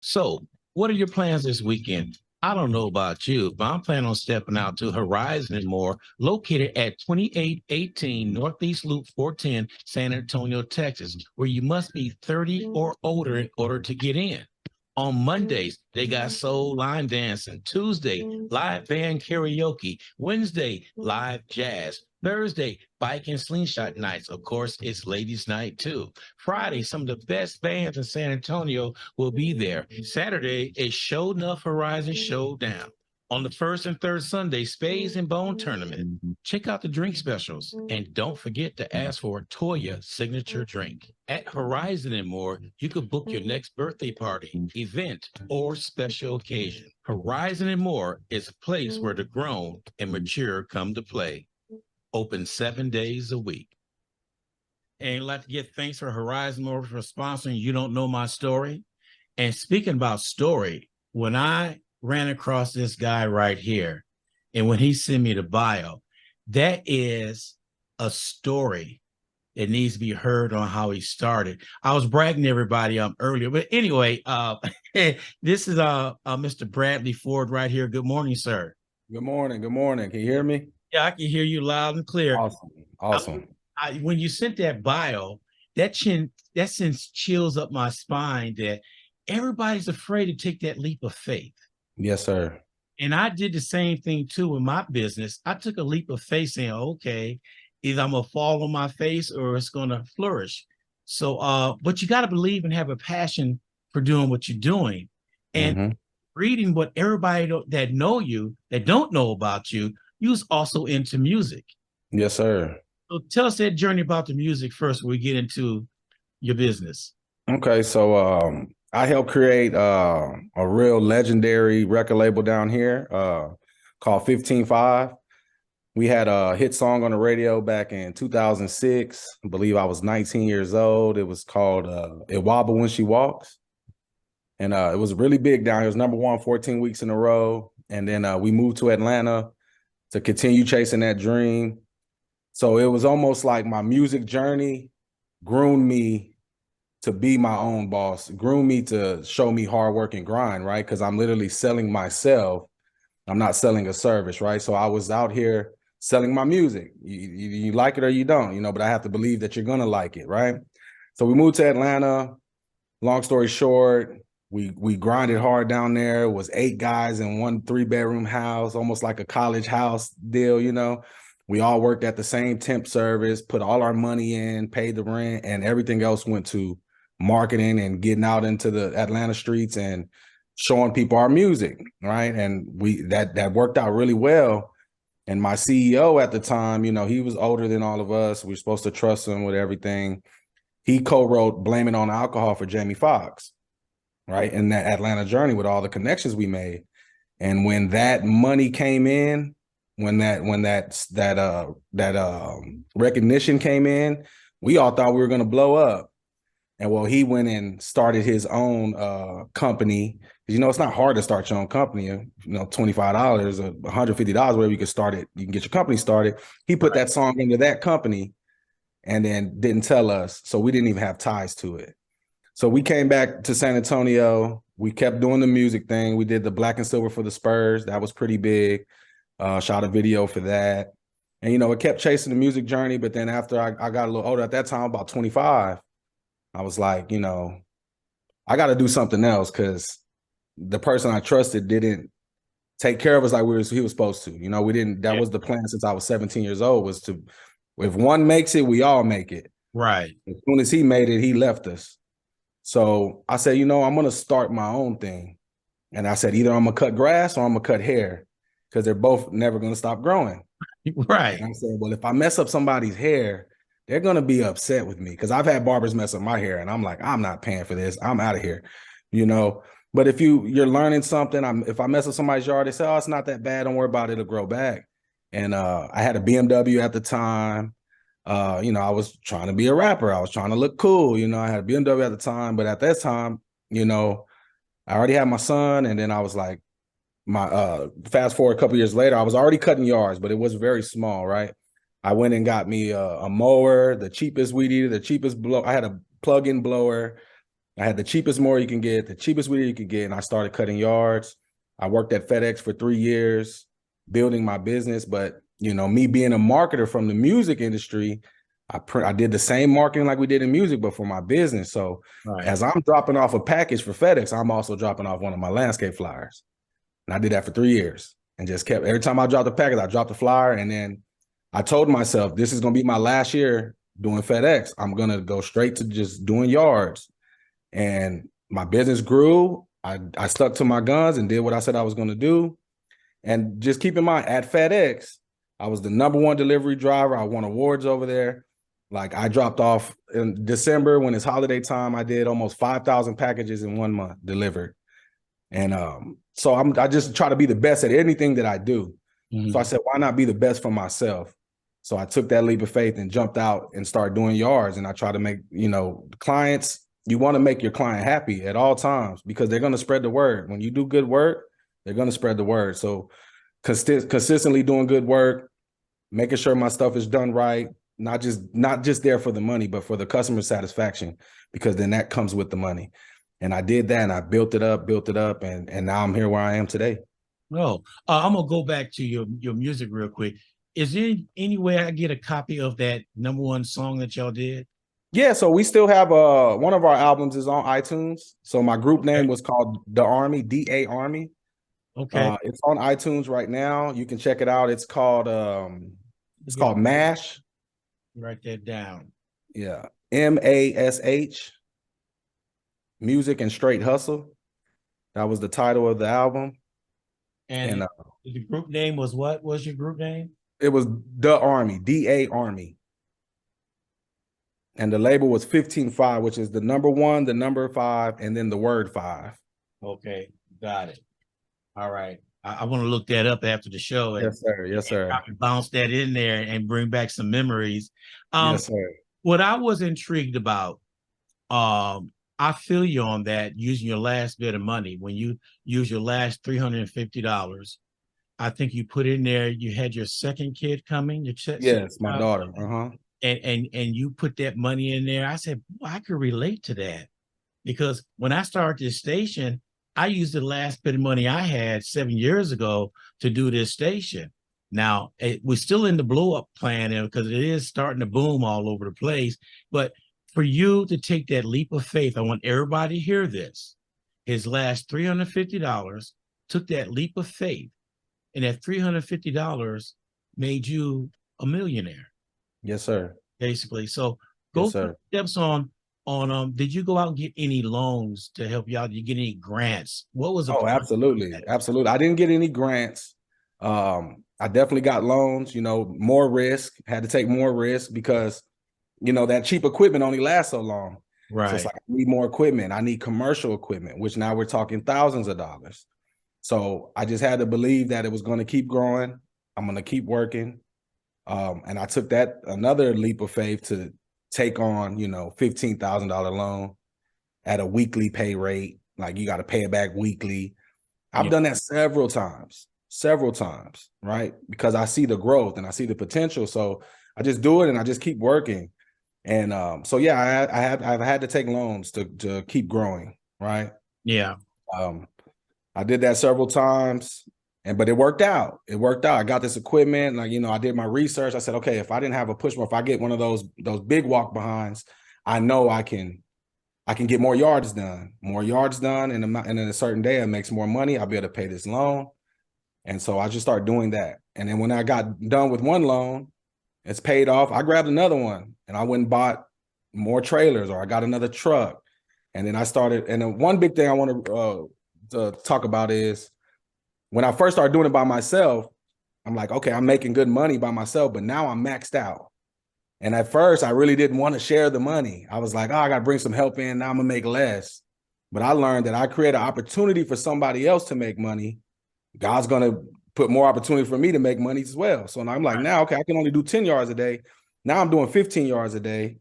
So, what are your plans this weekend? I don't know about you, but I'm planning on stepping out to Horizon and More, located at 2818 Northeast Loop 410, San Antonio, Texas, where you must be 30 or older in order to get in. On Mondays, they got soul line dancing. Tuesday, live band karaoke. Wednesday, live jazz. Thursday, bike and slingshot nights. Of course, it's ladies' night too. Friday, some of the best bands in San Antonio will be there. Saturday, a Show Enough Horizon Showdown. On the first and third Sunday, Spades and Bone Tournament. Check out the drink specials and don't forget to ask for a Toya signature drink. At Horizon and More, you could book your next birthday party, event, or special occasion. Horizon and More is a place where the grown and mature come to play. Open 7 days a week. And I'd like to give thanks for Horizon More for sponsoring You Don't Know My Story. And speaking about story, when I ran across this guy right here, and when he sent me the bio, that is a story that needs to be heard on how he started. I was bragging to everybody earlier, but anyway, this is Mr. Bradley Ford right here. Good morning, sir. Good morning. Good morning. Can you hear me? Yeah, I can hear you loud and clear. Awesome. Awesome. When you sent that bio, that sends chills up my spine that everybody's afraid to take that leap of faith. Yes, sir. And I did the same thing too in my business. I took a leap of faith saying, okay, either I'm gonna fall on my face or it's gonna flourish. So but you got to believe and have a passion for doing what you're doing. And reading what everybody that know you, that don't know about you, you was also into music. Yes, sir. So tell us that journey about the music first before we get into your business. Okay, so I helped create a real legendary record label down here called 15-5. We had a hit song on the radio back in 2006. I believe I was 19 years old. It was called It Wobble When She Walks. And it was really big down here. It was number one 14 weeks in a row. And then we moved to Atlanta to continue chasing that dream. So it was almost like my music journey groomed me to be my own boss, groomed me to show me hard work and grind, right? Because I'm literally selling myself. I'm not selling a service, right? So I was out here selling my music. You like it or you don't, but I have to believe that you're going to like it, right? So we moved to Atlanta. Long story short, we grinded hard down there. It was 8 guys in one 3-bedroom house, almost like a college house deal, We all worked at the same temp service, put all our money in, paid the rent, and everything else went to marketing and getting out into the Atlanta streets and showing people our music, right? And that worked out really well. And my CEO at the time, he was older than all of us. We were supposed to trust him with everything. He co-wrote Blame It on Alcohol for Jamie Foxx, right? In that Atlanta journey with all the connections we made. And when that money came in, when that recognition came in, we all thought we were going to blow up. And well, he went and started his own company. It's not hard to start your own company. $25 or $150, whatever you can start it. You can get your company started. He put that song into that company and then didn't tell us. So we didn't even have ties to it. So we came back to San Antonio. We kept doing the music thing. We did the Black and Silver for the Spurs. That was pretty big. Shot a video for that. And, it kept chasing the music journey. But then after I got a little older, at that time, about 25, I was like, I got to do something else because the person I trusted didn't take care of us like he was supposed to. We didn't. That was the plan since I was 17 years old, was to, if one makes it, we all make it. Right. As soon as he made it, he left us. So I said, I'm going to start my own thing. And I said, either I'm going to cut grass or I'm going to cut hair because they're both never going to stop growing. Right. And I said, well, if I mess up somebody's hair, they're going to be upset with me because I've had barbers mess up my hair and I'm like, I'm not paying for this. I'm out of here, But if you're learning something, if I mess up somebody's yard, they say, oh, it's not that bad. Don't worry about it. It'll grow back. And I had a BMW at the time. I was trying to be a rapper. I was trying to look cool. I had a BMW at the time. But at that time, I already had my son. And then I was like, fast forward a couple years later, I was already cutting yards, but it was very small, right? I went and got me a mower, the cheapest weed eater, the cheapest blow. I had a plug-in blower, I had the cheapest mower you can get, the cheapest weed you could get, and I started cutting yards. I worked at FedEx for 3 years, building my business. But you know, me being a marketer from the music industry, I did the same marketing like we did in music, but for my business. So Right. as I'm dropping off a package for FedEx, I'm also dropping off one of my landscape flyers. And I did that for 3 years and just kept, every time I dropped a package, I dropped the flyer. And then I told myself, this is going to be my last year doing FedEx. I'm going to go straight to just doing yards. And my business grew. I stuck to my guns and did what I said I was going to do. And just keep in mind, at FedEx, I was the #1 delivery driver. I won awards over there. Like, I dropped off in December when it's holiday time. I did almost 5,000 packages in 1 month delivered. And so I just try to be the best at anything that I do. Mhm. So I said, why not be the best for myself? So I took that leap of faith and jumped out and started doing yards. And I try to make, you know, clients, you want to make your client happy at all times because they're going to spread the word. When you do good work, they're going to spread the word. So consistently doing good work, making sure my stuff is done right, not just there for the money, but for the customer satisfaction, because then that comes with the money. And I did that, and I built it up, and now I'm here where I am today. No, I'm gonna go back to your music real quick. Is there any way I get a copy of that #1 song that y'all did? Yeah, so we still have one of our albums is on iTunes. So my group name was called The Army, DA Army. Okay, It's on iTunes right now. You can check it out. It's called MASH. write that down. Yeah, MASH, Music and Straight Hustle. That was the title of the album. And And the group name was what? Was your group name? it was The Army, DA Army. And the label was 15-5, which is the #1, the number 5, and then the word 5. Okay, got it. All right. I want to look that up after the show and, Yes, sir. Yes, sir. and bounce that in there and bring back some memories. Yes, sir. What I was intrigued about, I feel you on that, using your last bit of money. When you use your last $350, I think you put in there, you had your second kid coming, your Yes, my daughter. and you put that money in there. I said, well, I could relate to that because when I started this station, I used the last bit of money I had 7 years ago to do this station. Now we're still in the blow up plan because it is starting to boom all over the place. But for you to take that leap of faith, I want everybody to hear this. His last $350 took that leap of faith, and that $350 made you a millionaire, Yes, sir. basically. So go Yes, through sir. steps on did you go out and get any loans to help you out? Did you get any grants? What was the Oh, absolutely. Absolutely. I didn't get any grants. I definitely got loans, you know, more risk, had to take more risk because, you know, that cheap equipment only lasts so long. So it's Right. like, I need more equipment. I need commercial equipment, which now we're talking thousands of dollars. So I just had to believe that it was going to keep growing. I'm going to keep working. And I took that another leap of faith to take on, you know, $15,000 loan at a weekly pay rate. Like, you got to pay it back weekly. I've Yeah. done that several times, right? Because I see the growth and I see the potential. So I just do it and I just keep working. And so yeah, I've had to take loans to keep growing, right? Yeah. I did that several times, but it worked out. It worked out. I got this equipment, like, you know, I did my research. I said, okay, if I didn't have a push mower, if I get one of those big walk behinds, I know I can get more yards done. More yards done in a certain day, it makes more money. I'll be able to pay this loan. And so I just started doing that. And then when I got done with one loan, it's paid off. I grabbed another one and I went and bought more trailers, or I got another truck. And then I started, and then one big thing I want to talk about is when I first started doing it by myself, I'm like, okay, I'm making good money by myself, but now I'm maxed out. And at first, I really didn't want to share the money. I was like, oh, I got to bring some help in. Now I'm going to make less. But I learned that I create an opportunity for somebody else to make money. God's going to put more opportunity for me to make money as well. So now I'm like, now, okay, I can only do 10 yards a day. Now I'm doing 15 yards a day.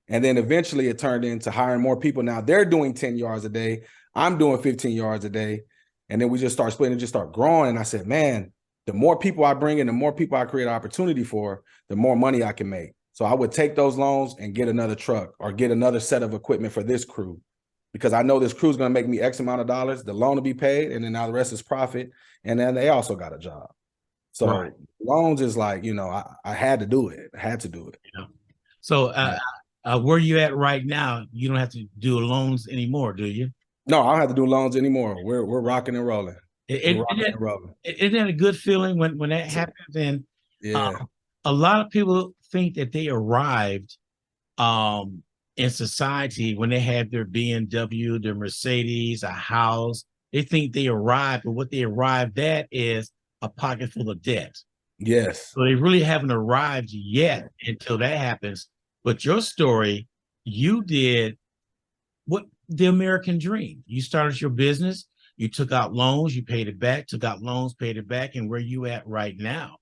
And then eventually it turned into hiring more people. Now they're doing 10 yards a day. I'm doing 15 yards a day. And then we just start splitting and just start growing. And I said, man, the more people I bring in, the more people I create opportunity for, the more money I can make. So I would take those loans and get another truck or get another set of equipment for this crew. because I know this crew's going to make me X amount of dollars. The loan will be paid, and then now the rest is profit. And then they also got a job. So Right. loans is like, I had to do it. I had to do it. Yeah. So Yeah. where you at right now, you don't have to do loans anymore, do you? No, I don't have to do loans anymore. We're rocking and rolling. We're rocking and rolling. Isn't that a good feeling when that happens? And Yeah. a lot of people think that they arrived in society when they had their BMW, their Mercedes, a house. They think they arrived, but what they arrived at is a pocket full of debt. Yes. So they really haven't arrived yet until that happens. But your story, you did what the American dream. You started your business, you took out loans, you paid it back, took out loans, paid it back, and where you at right now.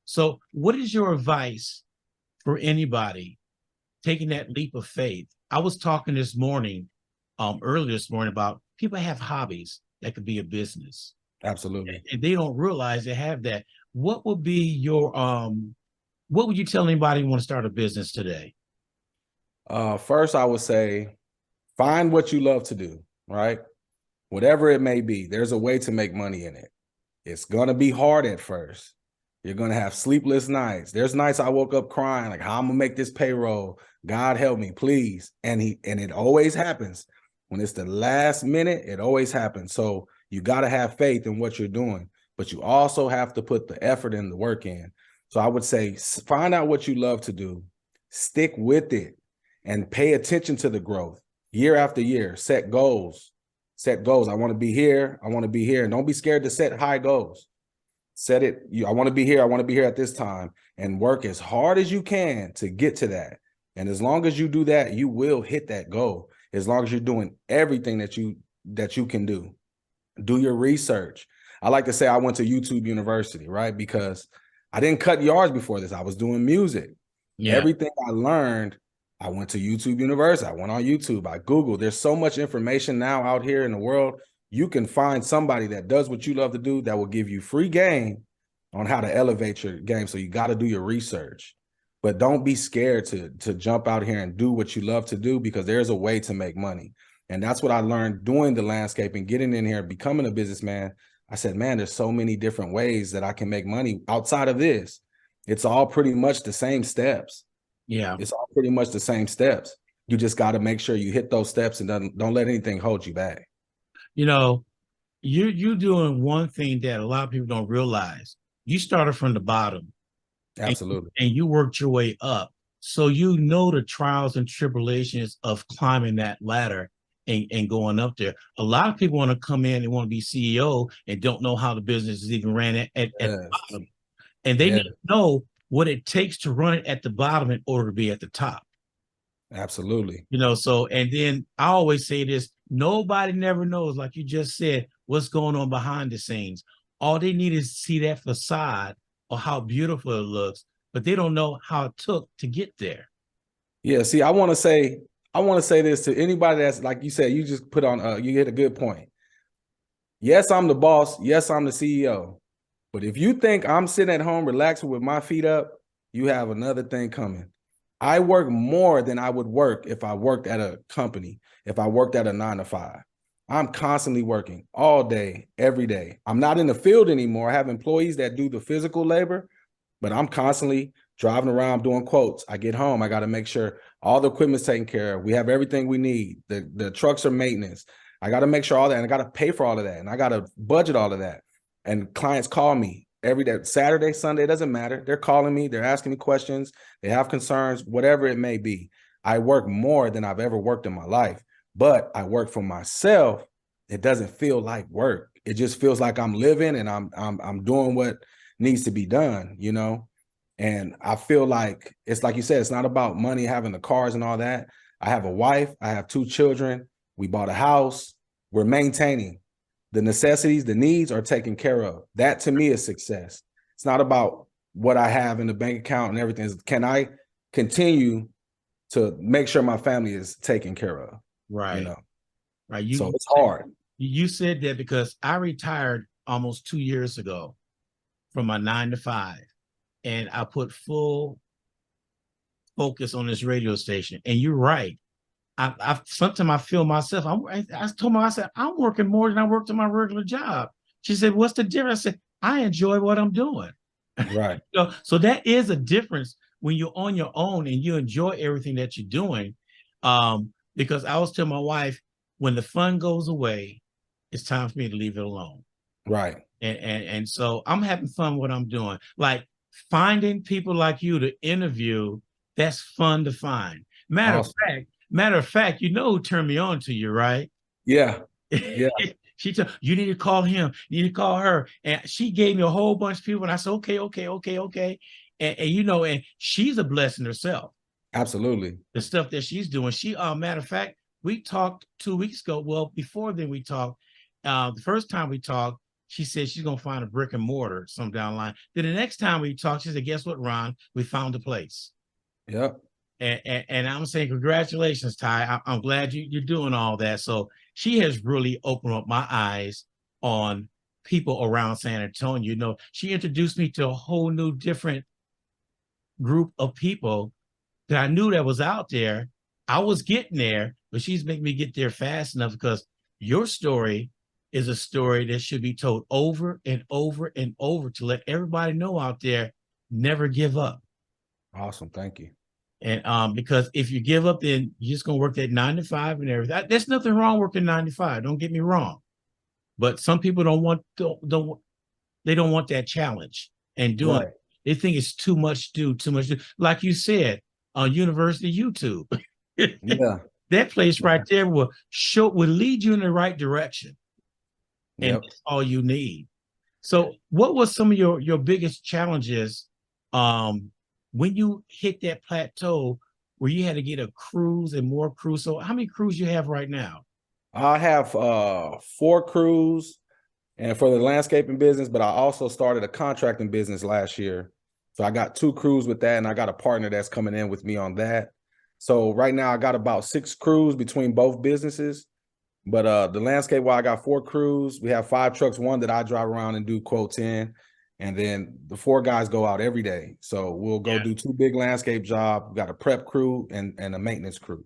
So what is your advice for anybody taking that leap of faith? I was talking this morning, earlier this morning, about people have hobbies that could be a business. Absolutely. And they don't realize they have that. What would be your what would you tell anybody who want to start a business today? First, I would say find what you love to do, right? Whatever it may be, there's a way to make money in it. It's going to be hard at first. You're going to have sleepless nights. There's nights I woke up crying, like, how I'm going to make this payroll. God help me, please. And it always happens. When it's the last minute, it always happens. So you got to have faith in what you're doing, but you also have to put the effort and the work in. So I would say, find out what you love to do, stick with it, and pay attention to the growth year after year. Set goals. Set goals. I want to be here. I want to be here. And don't be scared to set high goals. Set it. I want to be here. I want to be here at this time, and work as hard as you can to get to that. And as long as you do that, you will hit that goal. As long as you're doing everything that you can do. Do your research. I like to say I went to YouTube University, right? Because I didn't cut yards before this. I was doing music. Yeah. Everything I learned, I went to YouTube University. I went on YouTube. I Googled. There's so much information now out here in the world. You can find somebody that does what you love to do that will give you free game on how to elevate your game. So you got to do your research. But don't be scared to jump out here and do what you love to do, because there's a way to make money. And that's what I learned doing the landscaping, getting in here, becoming a businessman. I said, man, there's so many different ways that I can make money outside of this. It's all pretty much the same steps. Yeah. It's all pretty much the same steps. You just got to make sure you hit those steps and don't let anything hold you back. You're doing one thing that a lot of people don't realize. You started from the bottom. Absolutely. And you worked your way up. So you know the trials and tribulations of climbing that ladder and going up there. A lot of people want to come in and want to be CEO and don't know how the business is even ran at the bottom. And they need to know what it takes to run it at the bottom in order to be at the top. Absolutely. So, and then I always say this, nobody never knows, like you just said, what's going on behind the scenes. All they need is to see that facade or how beautiful it looks, but they don't know how it took to get there. Yeah, see, I want to say this to anybody that's, like you said, you just put on, you hit a good point. Yes, I'm the boss. Yes, I'm the CEO. But if you think I'm sitting at home relaxing with my feet up, you have another thing coming. I work more than I would work if I worked at a company, if I worked at a 9-to-5. I'm constantly working all day, every day. I'm not in the field anymore. I have employees that do the physical labor, but I'm constantly driving around doing quotes. I get home, I got to make sure all the equipment's taken care of. We have everything we need. The trucks are maintenance. I got to make sure all that, and I got to pay for all of that, and I got to budget all of that. And clients call me every day, Saturday, Sunday, it doesn't matter. They're calling me, they're asking me questions, they have concerns, whatever it may be. I work more than I've ever worked in my life, but I work for myself. It doesn't feel like work. It just feels like I'm living and I'm doing what needs to be done, And I feel like, it's like you said, it's not about money, having the cars and all that. I have a wife, I have 2 children. We bought a house. We're maintaining. The necessities, the needs are taken care of. That to me is success. It's not about what I have in the bank account and everything. Can I continue to make sure my family is taken care of? Right. Right. So it's hard. You said that because I retired almost 2 years ago from my 9-to-5, and I put full focus on this radio station. And you're right. I sometimes I feel myself. I told her, I said, I'm working more than I worked in my regular job. She said, what's the difference? I said, I enjoy what I'm doing. Right. So that is a difference when you're on your own and you enjoy everything that you're doing. Because I was telling my wife, when the fun goes away, it's time for me to leave it alone. Right. And so I'm having fun what I'm doing. Like finding people like you to interview, that's fun to find. Awesome. Matter of fact, you know who turned me on to you, right? Yeah. Yeah. She told you need to call him, you need to call her. And she gave me a whole bunch of people. And I said, okay. And you know, and she's a blessing herself. Absolutely. The stuff that she's doing. Matter of fact, we talked 2 weeks ago. Well, before then we talked. The first time we talked, she said she's gonna find a brick and mortar some down the line. Then the next time we talked, she said, guess what, Ron? We found a place. Yep. And I'm saying congratulations, Ty. I'm glad you're doing all that. So she has really opened up my eyes on people around San Antonio. You know, she introduced me to a whole new different group of people that I knew that was out there. I was getting there, but she's making me get there fast enough because your story is a story that should be told over and over and over to let everybody know out there, never give up. Awesome. Thank you. And because if you give up, then you're just gonna work that 9 to 5 and everything. There's nothing wrong working 9 to 5. Don't get me wrong. But some people don't they don't want that challenge and doing it. Right. They think it's too much to do, too much to do. Like you said, on University YouTube. Yeah. That place right there will lead you in the right direction. And Yep. that's all you need. So what was some of your biggest challenges when you hit that plateau where you had to get a cruise and more crews? So how many crews you have right now? I have 4 crews and for the landscaping business, but I also started a contracting business last year. So I got 2 crews with that, and I got a partner that's coming in with me on that. So right now I got about 6 crews between both businesses. But the landscape, while I got 4 crews, we have 5 trucks, one that I drive around and do quotes in. And then the 4 guys go out every day. So we'll go do 2 big landscape jobs. We got a prep crew and a maintenance crew.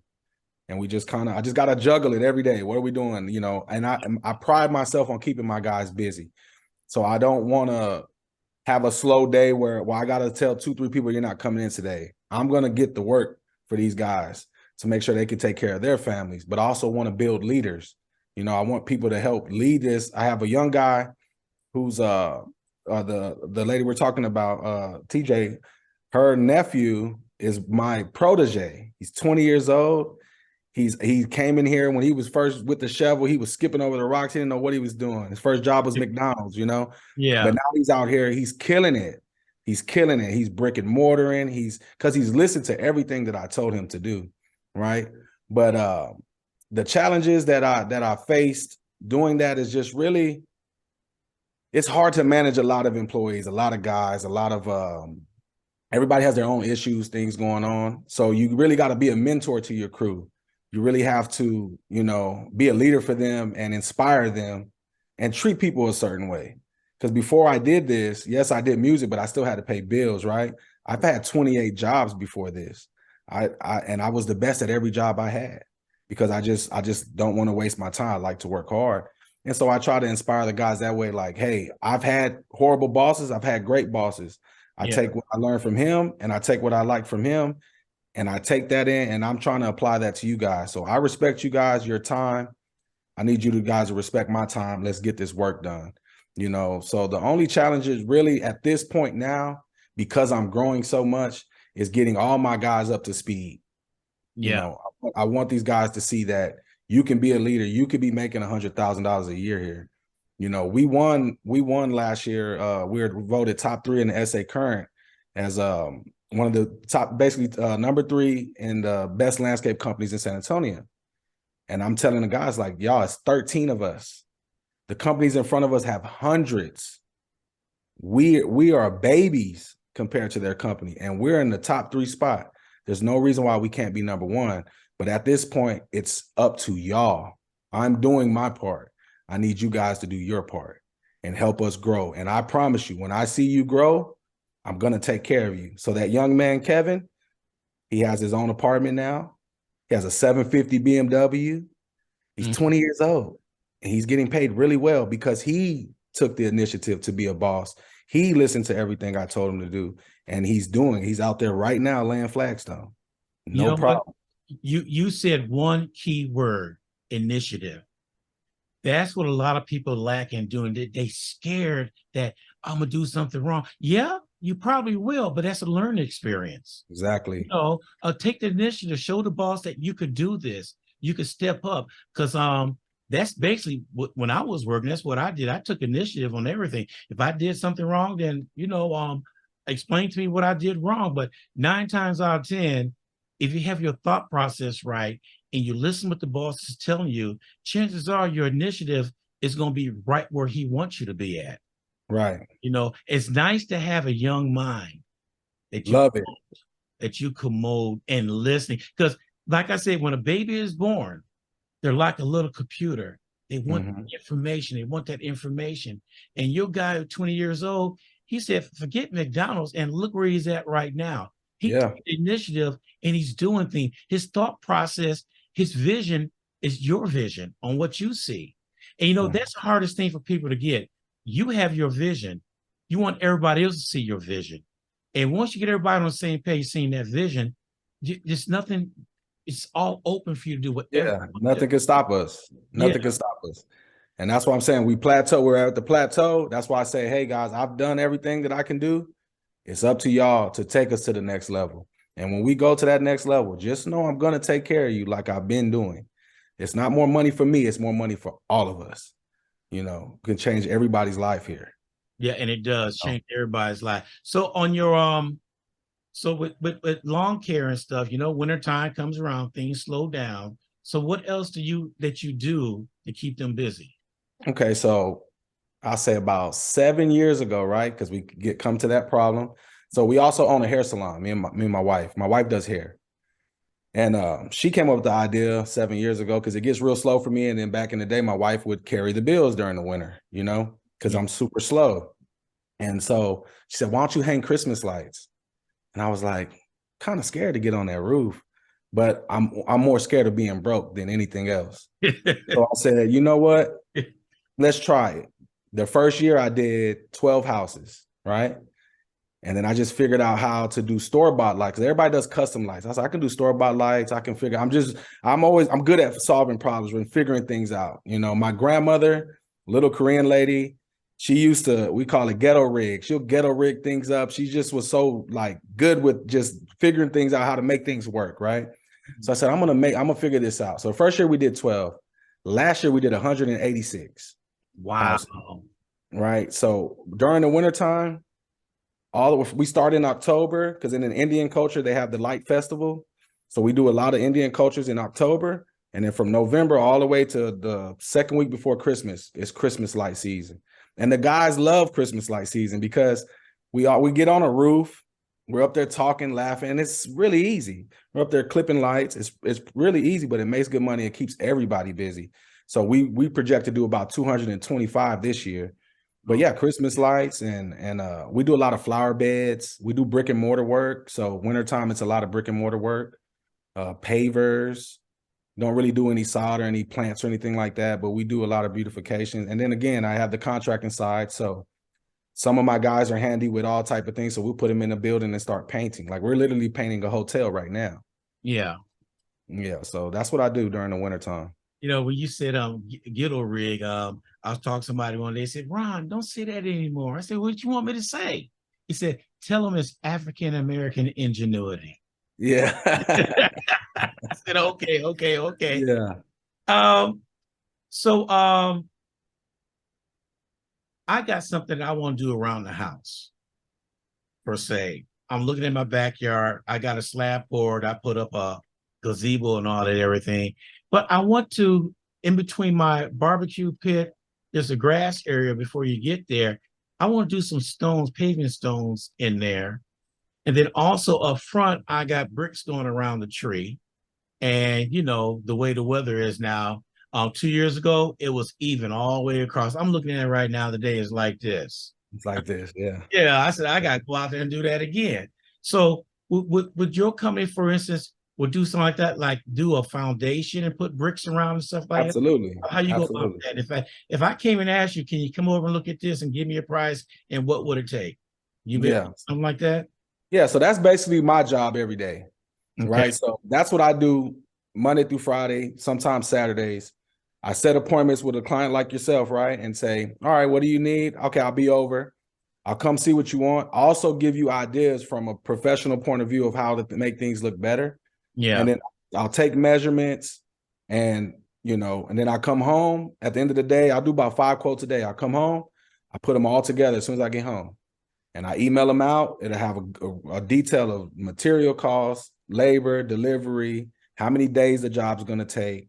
And we just I just got to juggle it every day. What are we doing? You know, and I pride myself on keeping my guys busy. So I don't want to have a slow day where, well, I got to tell 2, 3 people you're not coming in today. I'm going to get the work for these guys to make sure they can take care of their families, but I also want to build leaders. You know, I want people to help lead this. I have a young guy who's the lady we're talking about, TJ. Her nephew is my protege. He's 20 years old. He came in here when he was first with the shovel. He was skipping over the rocks. He didn't know what he was doing. His first job was McDonald's, you know. Yeah. But now he's out here. He's killing it. He's killing it. He's brick and mortaring. Because he's listened to everything that I told him to do, right? But the challenges that I faced doing that is just really, it's hard to manage a lot of employees, a lot of guys, a lot of everybody has their own issues, things going on. So you really got to be a mentor to your crew. You really have to, you know, be a leader for them and inspire them and treat people a certain way. Because before I did this, yes, I did music, but I still had to pay bills, right? I've had 28 jobs before this. And I was the best at every job I had because I just don't want to waste my time. I like to work hard. And so I try to inspire the guys that way, like, hey, I've had horrible bosses. I've had great bosses. I take what I learned from him and I take what I like from him and I take that in and I'm trying to apply that to you guys. So I respect you guys, your time. I need you guys to respect my time. Let's get this work done. You know, so the only challenge is really at this point now, because I'm growing so much, is getting all my guys up to speed. You know, I want these guys to see that you can be a leader. You could be making $100,000 a year here. You know, we won last year. We were voted top 3 in the SA Current as one of the top, basically number 3 in the best landscape companies in San Antonio. And I'm telling the guys, like, y'all, it's 13 of us. The companies in front of us have hundreds. We are babies compared to their company, and we're in the top 3 spot. There's no reason why we can't be number 1. But at this point, it's up to y'all. I'm doing my part. I need you guys to do your part and help us grow. And I promise you, when I see you grow, I'm going to take care of you. So that young man, Kevin, he has his own apartment now. He has a 750 BMW. He's 20 years old, and he's getting paid really well because he took the initiative to be a boss. He listened to everything I told him to do, and he's out there right now laying flagstone. You No know what? problem. You said one key word, initiative. That's what a lot of people lack in doing. They scared that I'm gonna do something wrong. Yeah, you probably will, but that's a learning experience. Exactly. Take the initiative, show the boss that you could do this, you could step up. Because that's basically when I was working, that's what I did. I took initiative on everything. If I did something wrong, then explain to me what I did wrong. But 9 times out of 10, if you have your thought process right and you listen what the boss is telling you, chances are your initiative is going to be right where he wants you to be at. Right. It's nice to have a young mind that you Love it. commode and listening. Because, like I said, when a baby is born, they're like a little computer. They want information. They want that information. And your guy, 20 years old, he said, forget McDonald's and look where he's at right now. He took the initiative and he's doing things. His thought process, his vision is your vision on what you see. And that's the hardest thing for people to get. You have your vision. You want everybody else to see your vision. And once you get everybody on the same page, seeing that vision, there's nothing, it's all open for you to do whatever. Yeah, nothing can stop us. Nothing can stop us. And that's why I'm saying we plateau. We're at the plateau. That's why I say, hey, guys, I've done everything that I can do. It's up to y'all to take us to the next level. And when we go to that next level, just know I'm going to take care of you like I've been doing. It's not more money for me. It's more money for all of us. Can change everybody's life here. Yeah, and it does change everybody's life. So on your so with lawn care and stuff, wintertime comes around, things slow down. So what else do you do to keep them busy? Okay, so I'll say about 7 years ago, right? Because we come to that problem. So we also own a hair salon, me and my wife. My wife does hair. And she came up with the idea 7 years ago because it gets real slow for me. And then back in the day, my wife would carry the bills during the winter, because I'm super slow. And so she said, why don't you hang Christmas lights? And I was like, kind of scared to get on that roof, but I'm more scared of being broke than anything else. So I said, you know what? Let's try it. The first year I did 12 houses, right? And then I just figured out how to do store-bought lights. Everybody does custom lights. I said, I can do store-bought lights. I can figure, I'm good at solving problems and figuring things out. My grandmother, little Korean lady, she used to, we call it ghetto rig. She'll ghetto rig things up. She just was so good with just figuring things out, how to make things work, right? So I said, I'm gonna figure this out. So first year we did 12. Last year we did 186. Wow. Houses, right? So during the wintertime, we start in October because in an Indian culture, they have the light festival. So we do a lot of Indian cultures in October. And then from November all the way to the second week before Christmas, it's Christmas light season. And the guys love Christmas light season because we get on a roof, we're up there talking, laughing, and it's really easy. We're up there clipping lights. It's really easy, but it makes good money. It keeps everybody busy. So we project to do about 225 this year. But yeah, Christmas lights and we do a lot of flower beds. We do brick and mortar work. So wintertime, it's a lot of brick and mortar work. Pavers. Don't really do any solder, any plants or anything like that, but we do a lot of beautification. And then again, I have the contracting side. So some of my guys are handy with all type of things. So we'll put them in a building and start painting. Like we're literally painting a hotel right now. Yeah. Yeah. So that's what I do during the wintertime. When you said ghetto rig, I was talking to somebody one day, they said, Ron, don't say that anymore. I said, what you want me to say? He said, tell them it's African American ingenuity. Yeah. I said, okay. Yeah. So I got something I want to do around the house, per se. I'm looking at my backyard. I got a slab board. I put up a gazebo and all that, everything. But I want to, in between my barbecue pit, there's a grass area before you get there. I want to do some stones, paving stones in there. And then also up front, I got bricks going around the tree. And, the way the weather is now, 2 years ago, it was even all the way across. I'm looking at it right now. The day is like this. It's like this. Yeah. Yeah. I said, I got to go out there and do that again. So with your company, for instance, would do something like that, like do a foundation and put bricks around and stuff like that? Absolutely. How you go about Absolutely. that? If I came and asked you, can you come over and look at this and give me a price, and what would it take? You be Yeah. something like that? Yeah. So that's basically my job every day. Okay. Right. So that's what I do Monday through Friday, sometimes Saturdays. I set appointments with a client like yourself, right? And say, all right, what do you need? Okay, I'll be over. I'll come see what you want. I also give you ideas from a professional point of view of how to make things look better. Yeah. And then I'll take measurements and, and then I come home at the end of the day. I'll do about 5 quotes a day. I come home, I put them all together as soon as I get home and I email them out. It'll have a detail of material costs, labor, delivery, how many days the job's going to take.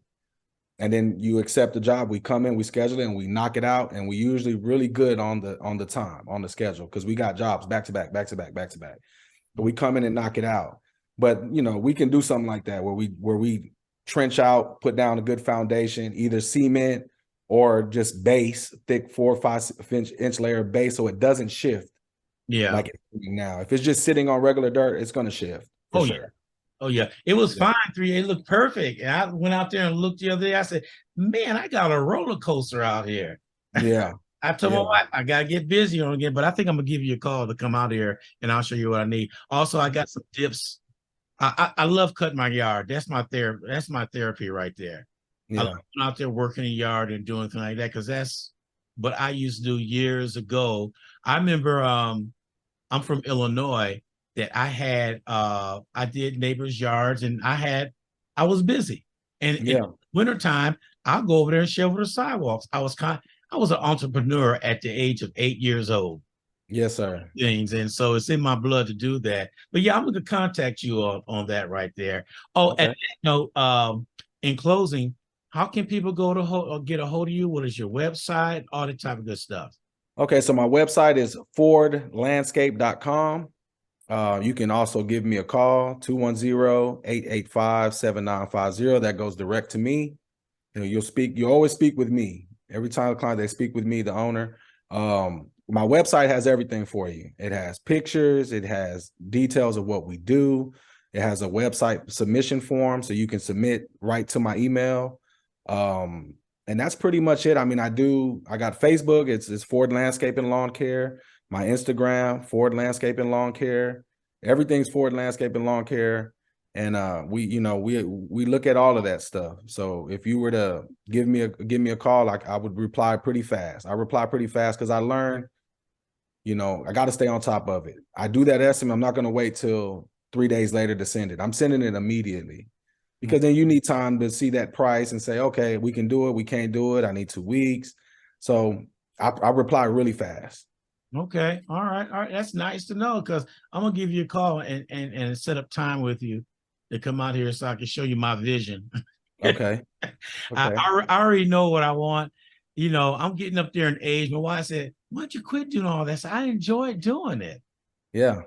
And then you accept the job. We come in, we schedule it, and we knock it out. And we usually really good on the time, on the schedule, because we got jobs back to back, back to back, back to back. But we come in and knock it out. But we can do something like that where we trench out, put down a good foundation, either cement or just base, thick 4 or 5 inch layer of base, so it doesn't shift. Yeah. Like now, if it's just sitting on regular dirt, it's going to shift for Oh, sure. yeah. Oh, yeah. It was fine. It looked perfect. And I went out there and looked the other day. I said, man, I got a roller coaster out here. Yeah. I told my wife, I got to get busy on again, but I think I'm going to give you a call to come out here and I'll show you what I need. Also, I got some tips. I love cutting my yard. That's my therapy. That's my therapy right there. Yeah. I love going out there working in the yard and doing things like that, because that's what I used to do years ago. I remember I'm from Illinois, that I did neighbors' yards, and I was busy. And in wintertime, I'll go over there and shovel the sidewalks. I was an entrepreneur at the age of 8 years old. Yes, sir. Things. And so it's in my blood to do that. But yeah, I'm going to contact you on that right there. Oh, okay. And in closing, how can people go to get a hold of you? What is your website? All that type of good stuff. Okay, so my website is fordlandscape.com. You can also give me a call, 210-885-7950. That goes direct to me. You always speak with me. Every time the client, they speak with me, the owner. My website has everything for you. It has pictures, it has details of what we do. It has a website submission form, so you can submit right to my email. And that's pretty much it. I mean, I got Facebook, it's Ford Landscape and Lawn Care. My Instagram, Ford Landscape and Lawn Care. Everything's Ford Landscape and Lawn Care. And we look at all of that stuff. So if you were to give me a call, I would reply pretty fast. I reply pretty fast because I learned, I got to stay on top of it. I do that estimate. I'm not going to wait till 3 days later to send it. I'm sending it immediately, because then you need time to see that price and say, okay, we can do it. We can't do it. I need 2 weeks. So I reply really fast. Okay. All right. That's nice to know, because I'm going to give you a call and set up time with you to come out here so I can show you my vision. Okay. I already know what I want. I'm getting up there in age. My wife said, why don't you quit doing all this? I enjoy doing it. Yeah.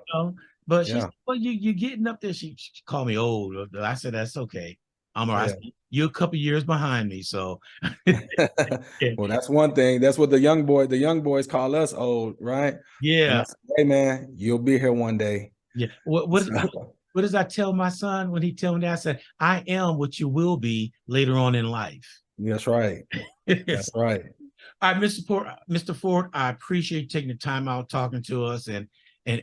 But she said, well, you're getting up there. She called me old. I said, that's okay. I'm all right. Yeah. You're a couple years behind me. So well, that's one thing. That's what the young boys call us old, right? Yeah. And I said, hey man, you'll be here one day. Yeah. What does I tell my son when he tell me that? I said, I am what you will be later on in life. That's right. That's right. All right, Mr. Ford, I appreciate you taking the time out talking to us and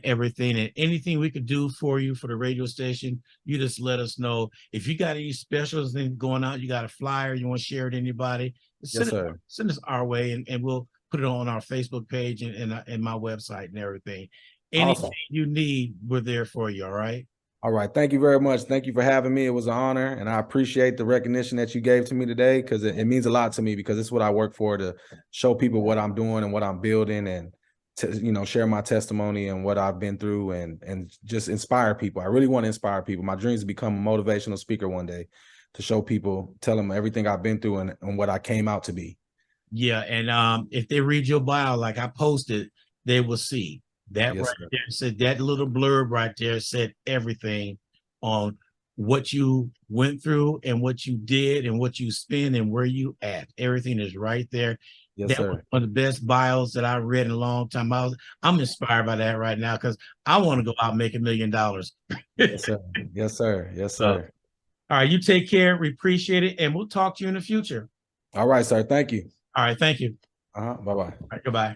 everything, and anything we could do for you for the radio station, you just let us know. If you got any specials going out, you got a flyer, you want to share it to anybody, send us our way, and we'll put it on our Facebook page and my website and everything. Anything you need, we're there for you. All right. All right. Thank you very much. Thank you for having me. It was an honor, and I appreciate the recognition that you gave to me today, because it means a lot to me, because it's what I work for, to show people what I'm doing and what I'm building, and to, share my testimony and what I've been through, and just inspire people. I really want to inspire people. My dream is to become a motivational speaker one day, to show people, tell them everything I've been through and what I came out to be. Yeah. And if they read your bio, like I posted, they will see. That right there said, that little blurb right there said everything on what you went through and what you did and what you spent and where you at. Everything is right there. That was one of the best bios that I read in a long time. I'm inspired by that right now, because I want to go out and make $1 million. Yes, sir. Yes, sir. Yes, sir. All right, you take care. We appreciate it, and we'll talk to you in the future. All right, sir. Thank you. All right, thank you. Bye-bye. All right, goodbye.